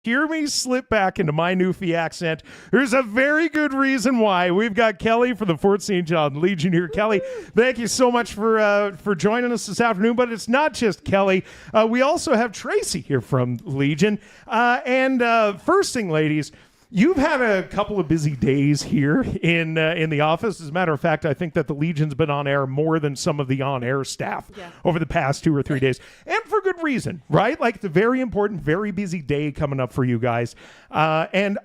hear me slip back into my Newfie accent. There's a very good reason why. We've got Kelly from the Fort St. John Legion here. Kelly, thank you so much for joining us this afternoon. But it's not just Kelly. We also have Tracy here from Legion. First thing, ladies, you've had a couple of busy days here in the office. As a matter of fact, I think that the Legion's been on air more than some of the on-air staff over the past 2 or 3 days. And for good reason, right? Like, it's a very important, very busy day coming up for you guys. And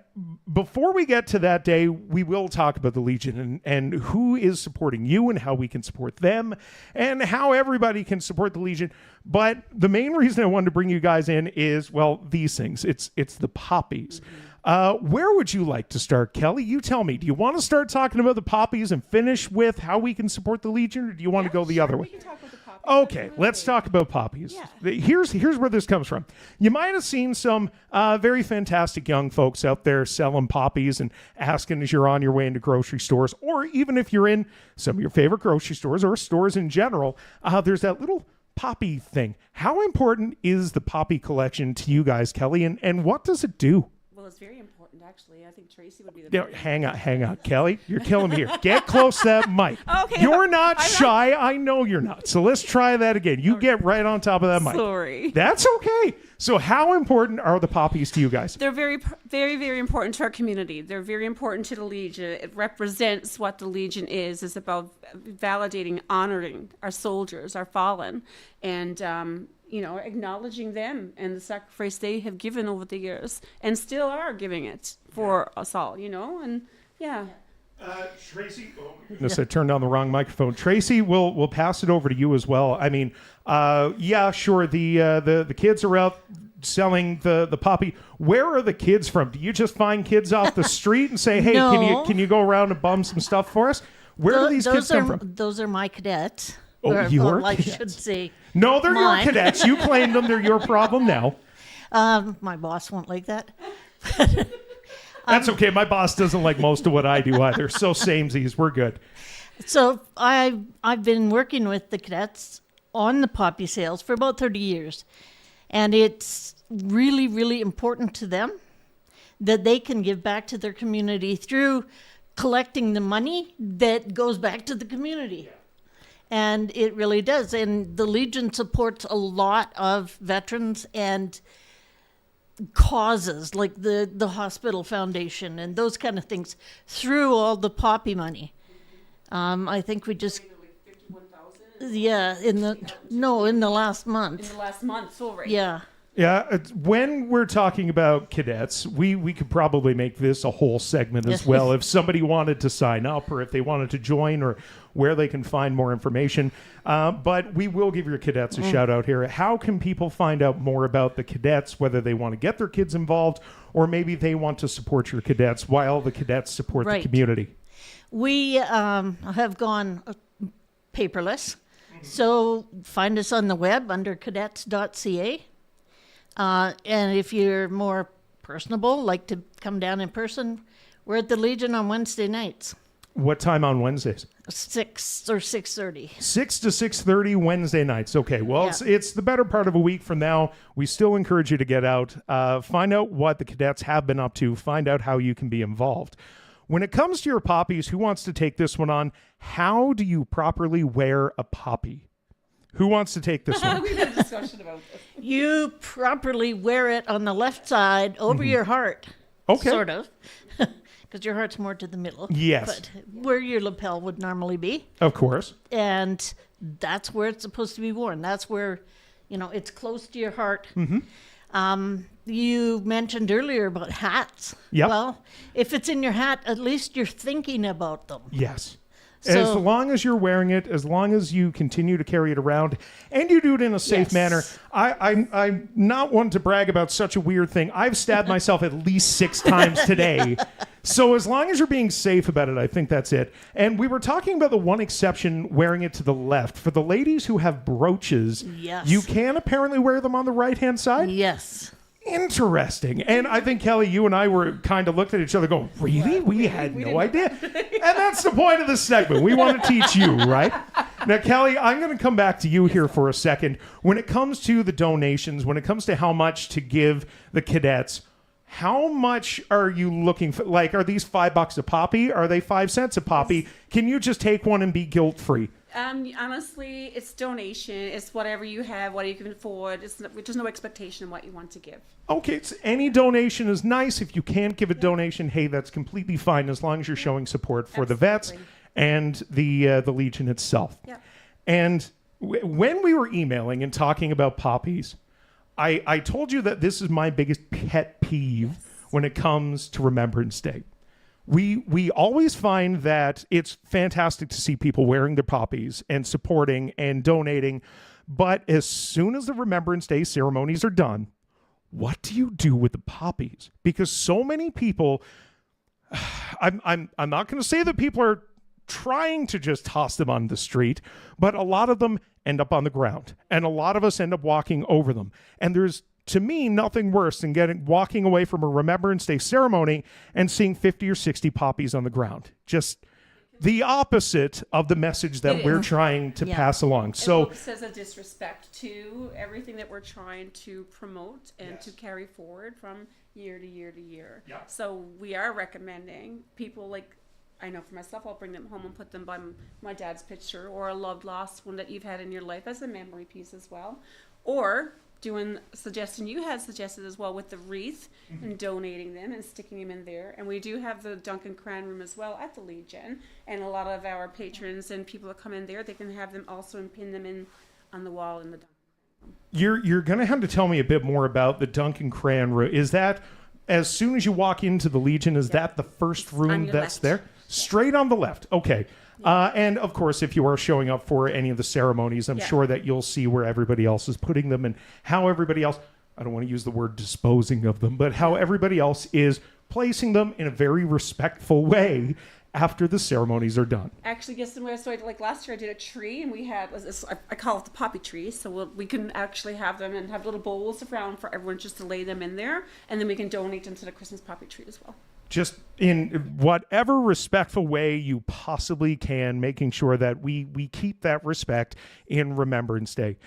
before we get to that day, we will talk about the Legion and who is supporting you and how we can support them and how everybody can support the Legion. But the main reason I wanted to bring you guys in is, well, these things. It's the Poppies. Where would you like to start, Kelly? You tell me. Do you want to start talking about the Poppies and finish with how we can support the Legion, or do you want to go the other way? We can talk about the Poppies. Okay, let's talk about Poppies. Yeah. Here's where this comes from. You might have seen some very fantastic young folks out there selling Poppies and asking as you're on your way into grocery stores, or even if you're in some of your favorite grocery stores or stores in general, there's that little Poppy thing. How important is the Poppy collection to you guys, Kelly, and what does it do? Well, it's very important, actually. I think Tracy would be the No, hang on, Kelly. You're killing me here. Get close to that mic. Okay, You're not shy. I know you're not. So let's try that again. You get right on top of that mic. Sorry. That's okay. So how important are the Poppies to you guys? They're very, very, very important to our community. They're very important to the Legion. It represents what the Legion is. It's about validating, honoring our soldiers, our fallen, and acknowledging them and the sacrifice they have given over the years and still are giving it for us all, and yeah. Tracy, I turned on the wrong microphone. Tracy, we'll pass it over to you as well. I mean, sure. The kids are out selling the Poppy. Where are the kids from? Do you just find kids off the street and say, hey, No. can you go around and bum some stuff for us? Where do these kids come from? Those are my cadets. Oh, your I cadets. should say. No, they're mine. your cadets. You claimed them. They're your problem now. My boss won't like that. That's okay. My boss doesn't like most of what I do either. So samesies. We're good. So I've been working with the cadets on the Poppy sales for about 30 years. And it's really, really important to them that they can give back to their community through collecting the money that goes back to the community. And it really does. And the Legion supports a lot of veterans and causes like the hospital foundation and those kind of things through all the Poppy money. I think we just... in the last month. In the last month, right. Yeah. Yeah, when we're talking about cadets, we could probably make this a whole segment as well if somebody wanted to sign up or if they wanted to join or where they can find more information. But we will give your cadets a shout out here. How can people find out more about the cadets, whether they want to get their kids involved or maybe they want to support your cadets while the cadets support the community? We have gone paperless. So find us on the web under cadets.ca. And if you're more personable, like to come down in person, we're at the Legion on Wednesday nights. What time on Wednesdays? 6 or 6:30. 6 to 6:30 Wednesday nights. Okay, well, it's the better part of a week from now. We still encourage you to get out, find out what the cadets have been up to, find out how you can be involved. When it comes to your Poppies, who wants to take this one on? How do you properly wear a Poppy? Who wants to take this one? We've had a discussion about this. You properly wear it on the left side over your heart. Okay. Sort of. Because your heart's more to the middle. Yes. But where your lapel would normally be. Of course. And that's where it's supposed to be worn. That's where, it's close to your heart. Mm-hmm. You mentioned earlier about hats. Yep. Well, if it's in your hat, at least you're thinking about them. Yes. So, as long as you're wearing it, as long as you continue to carry it around, and you do it in a safe manner. I'm not one to brag about such a weird thing. I've stabbed myself at least 6 times today. So as long as you're being safe about it, I think that's it. And we were talking about the one exception, wearing it to the left. For the ladies who have brooches, you can apparently wear them on the right-hand side? Yes. Interesting. And I think, Kelly, you and I were kind of looked at each other going, really? We had no idea. And that's the point of this segment. We want to teach you, right? Now, Kelly, I'm going to come back to you here for a second. When it comes to the donations, when it comes to how much to give the cadets, How much are you looking for? Like, are these $5 a poppy? Are they 5 cents a poppy? Can you just take one and be guilt-free? Honestly, it's donation. It's whatever you have, what you can afford. There's no expectation of what you want to give. Okay, any donation is nice. If you can't give a donation, hey, that's completely fine as long as you're showing support for the vets and the Legion itself. Yeah. And when we were emailing and talking about poppies, I told you that this is my biggest pet peeve when it comes to Remembrance Day. We always find that it's fantastic to see people wearing their poppies and supporting and donating, but as soon as the Remembrance Day ceremonies are done, what do you do with the poppies? Because so many people, I'm not going to say that people are trying to just toss them on the street, but a lot of them end up on the ground, and a lot of us end up walking over them. And there's, to me, nothing worse than walking away from a Remembrance Day ceremony and seeing 50 or 60 poppies on the ground. Just the opposite of the message that we're trying to pass along. So it says a disrespect to everything that we're trying to promote and to carry forward from year to year to year. Yeah. So we are recommending people, like, I know for myself, I'll bring them home and put them by my dad's picture, or a loved lost one that you've had in your life as a memory piece as well. Or doing a suggestion you had suggested as well with the wreath and donating them and sticking them in there. And we do have the Duncan Cran room as well at the Legion, and a lot of our patrons and people that come in there, they can have them also and pin them in on the wall in the Duncan Cran room. you're going to have to tell me a bit more about the Duncan Cran room. Is that as soon as you walk into the Legion, is that the first room that's left. there? Straight on the left. Okay. And of course, if you are showing up for any of the ceremonies, I'm sure that you'll see where everybody else is putting them and how everybody else, I don't want to use the word disposing of them, but how everybody else is placing them in a very respectful way after the ceremonies are done. Actually, guess where? So like last year I did a tree, and we had, I call it the poppy tree, so we can actually have them and have little bowls around for everyone just to lay them in there, and then we can donate them to the Christmas poppy tree as well. Just in whatever respectful way you possibly can, making sure that we keep that respect in Remembrance Day.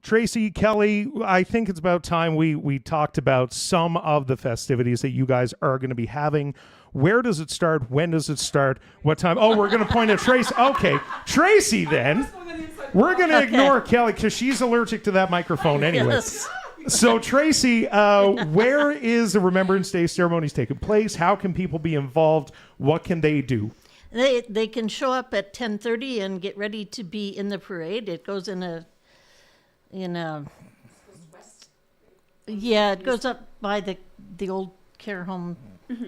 Tracy, Kelly, I think it's about time we talked about some of the festivities that you guys are going to be having. Where does it start? When does it start? What time? Oh, we're going to point at Tracy. Okay, Tracy then. We're going to ignore Kelly because she's allergic to that microphone anyway. Yes. So, Tracy, where is the Remembrance Day ceremonies taking place? How can people be involved? What can they do? They can show up at 10:30 and get ready to be in the parade. It goes it goes up by the old care home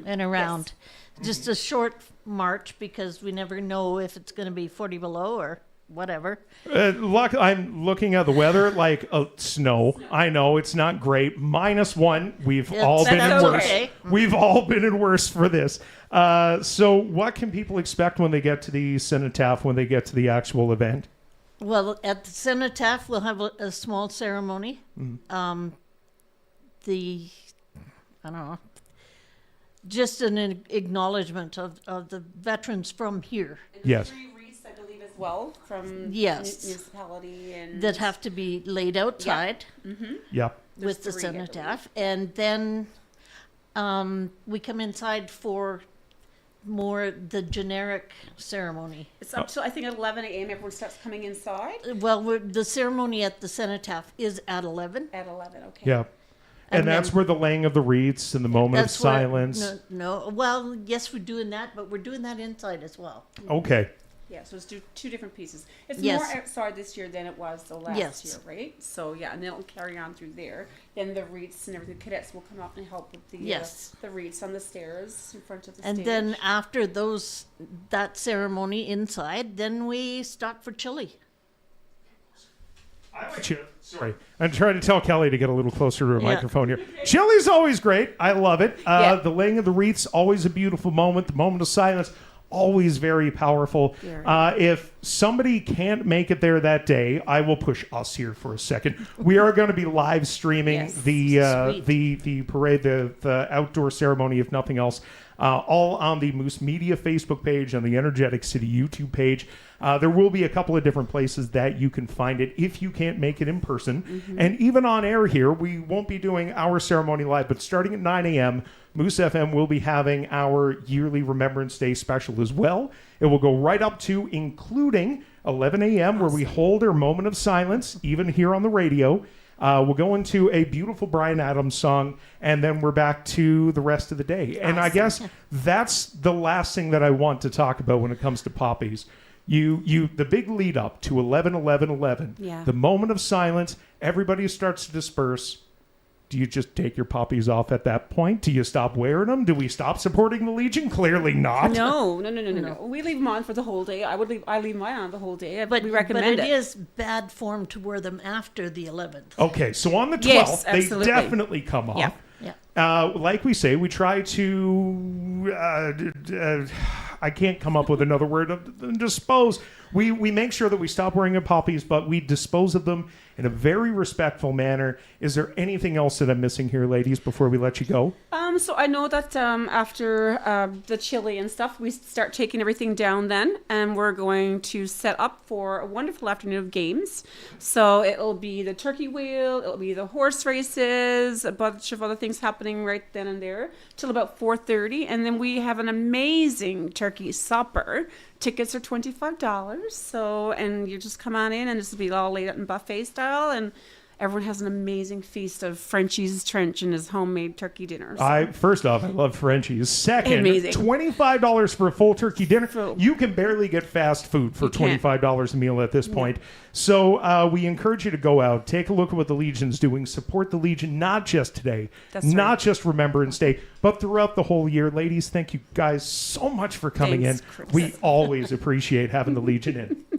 and around. Yes. Just a short march because we never know if it's going to be 40 below or whatever. I'm looking at the weather like snow. I know it's not great. -1. We've all been in worse. Okay. We've all been in worse for this. So what can people expect when they get to the cenotaph, when they get to the actual event? Well, at the cenotaph, we'll have a small ceremony. I don't know, just an acknowledgement of the veterans from here. Yes. 3 wreaths, I believe, as well, from Yes. municipality and That have to be laid outside Yep. with the There's 3, I cenotaph. And then we come inside for more the generic ceremony. It's up till I think at 11 a.m. Everyone starts coming inside Well, the ceremony at the cenotaph is at 11. at 11. Okay. Yeah. And And that's then- where the laying of the wreaths and the moment of That's where- silence. No. Well, yes, we're doing that, but we're doing that inside as well. Okay. Yeah, so it's two different pieces. It's Yes. more outside this year than it was the last Yes. year, right? So yeah, and then it'll carry on through there. Then the wreaths and everything, cadets will come out and help with the Yes. the wreaths on the stairs in front of the And stage. then after that ceremony inside, then we stop for chili. I like chili. Sorry. I'm trying to tell Kelly to get a little closer to her Yeah. microphone here. Chili's always great. I love it. Yeah. The laying of the wreaths, always a beautiful moment. The moment of silence, always very powerful. Very. If somebody can't make it there that day, I will push us here for a second. We are going to be live streaming Yes. the parade, the outdoor ceremony, if nothing else, all on the Moose Media Facebook page, on the Energetic City YouTube page. There will be a couple of different places that you can find it if you can't make it in person. Mm-hmm. And even on air here, we won't be doing our ceremony live, but starting at 9 a.m., Moose FM will be having our yearly Remembrance Day special as well. It will go right up to, including 11 a.m., where we hold our moment of silence, even here on the radio. We'll go into a beautiful Bryan Adams song, and then we're back to the rest of the day. And I guess that's the last thing that I want to talk about when it comes to Poppies. The big lead up to 11/11/11, Yeah. the moment of silence, everybody starts to disperse. Do you just take your poppies off at that point? Do you stop wearing them? Do we stop supporting the Legion? Clearly not. No. We leave them on for the whole day. I leave mine on the whole day. But we recommend it is bad form to wear them after the 11th. Okay, so on the 12th, Yes, they absolutely. definitely come off. Yeah. Yeah. Like we say, we try to... I can't come up with another word. Dispose. We make sure that we stop wearing the poppies, but we dispose of them in a very respectful manner. Is there anything else that I'm missing here, ladies, before we let you go? So I know that after the chili and stuff, we start taking everything down then, and we're going to set up for a wonderful afternoon of games. So it'll be the turkey wheel, it'll be the horse races, a bunch of other things happening right then and there till about 4:30, and then we have an amazing turkey supper. Tickets are $25, so, and you just come on in and this will be all laid out in buffet style, and everyone has an amazing feast of Frenchie's Trench and his homemade turkey dinner. So. First off, I love Frenchie's. Second, Amazing. $25 for a full turkey dinner. Full. You can barely get fast food for You can't. $25 a meal at this point. So we encourage you to go out, take a look at what the Legion's doing, support the Legion, not just today, That's not right. just Remembrance Day, but throughout the whole year. Ladies, thank you guys so much for coming Thanks, in. Chris. We always appreciate having the Legion in.